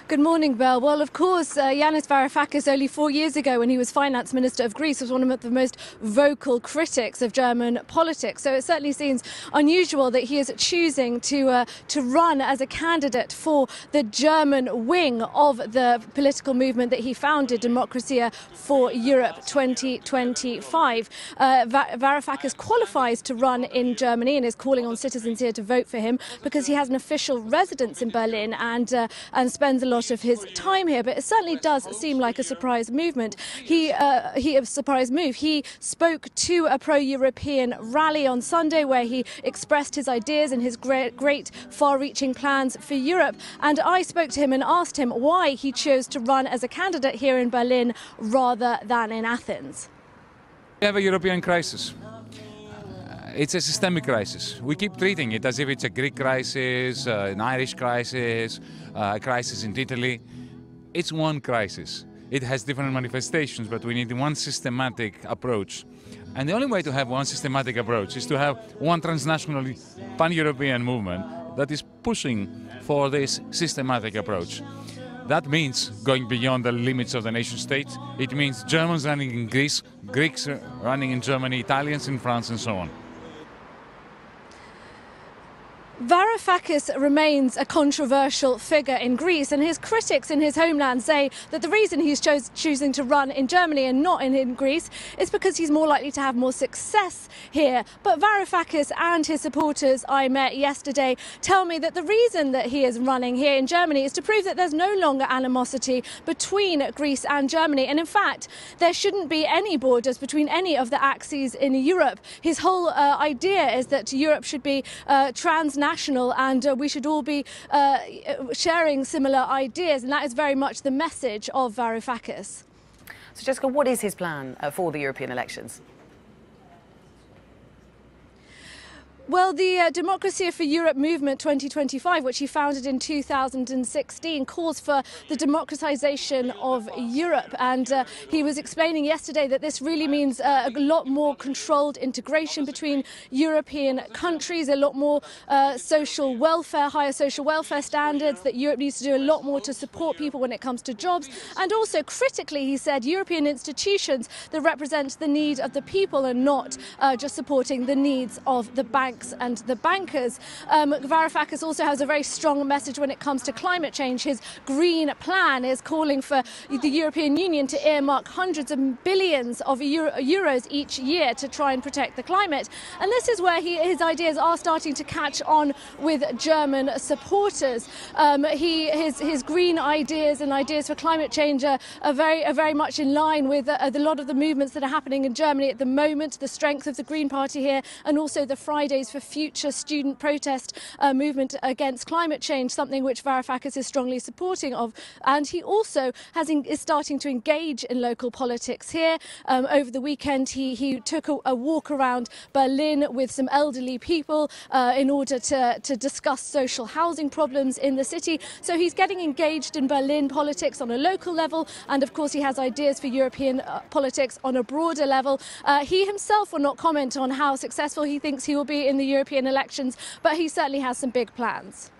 Good morning, Belle. Well, of course, Yanis Varoufakis, only 4 years ago when he was finance minister of Greece, was one of the most vocal critics of German politics. So it certainly seems unusual that he is choosing to run as a candidate for the German wing of the political movement that he founded, Demokratie for Europe 2025. Varoufakis qualifies to run in Germany and is calling on citizens here to vote for him because he has an official residence in Berlin and spends a lot of his time here. But it certainly does seem like a surprise movement. A surprise move. He spoke to a pro-European rally on Sunday where he expressed his ideas and his great far-reaching plans for Europe. And I spoke to him and asked him why he chose to run as a candidate here in Berlin rather than in Athens. We have a European crisis. It's a systemic crisis. We keep treating it as if it's a Greek crisis, an Irish crisis, a crisis in Italy. It's one crisis. It has different manifestations, but we need one systematic approach. And the only way to have one systematic approach is to have one transnational pan-European movement that is pushing for this systematic approach. That means going beyond the limits of the nation state. It means Germans running in Greece, Greeks running in Germany, Italians in France, and so on. Varoufakis remains a controversial figure in Greece, and his critics in his homeland say that the reason he's choosing to run in Germany and not in Greece is because he's more likely to have more success here. But Varoufakis and his supporters I met yesterday tell me that the reason that he is running here in Germany is to prove that there's no longer animosity between Greece and Germany. And in fact, there shouldn't be any borders between any of the axes in Europe. His whole idea is that Europe should be transnational and we should all be sharing similar ideas, and that is very much the message of Varoufakis. So, Jessica, what is his plan for the European elections? Well, the Demokratie for Europe movement 2025, which he founded in 2016, calls for the democratization of Europe. And he was explaining yesterday that this really means a lot more controlled integration between European countries, a lot more social welfare, higher social welfare standards, that Europe needs to do a lot more to support people when it comes to jobs. And also, critically, he said, European institutions that represent the need of the people and not just supporting the needs of the banks and the bankers. Varoufakis also has a very strong message when it comes to climate change. His green plan is calling for the European Union to earmark hundreds of billions of euros each year to try and protect the climate. And this is where his ideas are starting to catch on with German supporters. His green ideas and ideas for climate change are very much in line with a lot of the movements that are happening in Germany at the moment, the strength of the Green Party here, and also the Fridays for Future student protest movement against climate change, something which Varoufakis is strongly supporting of. And he also is starting to engage in local politics here. Over the weekend, he took a walk around Berlin with some elderly people in order to discuss social housing problems in the city. So he's getting engaged in Berlin politics on a local level, and of course he has ideas for European politics on a broader level. He himself will not comment on how successful he thinks he will be in the European elections, but he certainly has some big plans.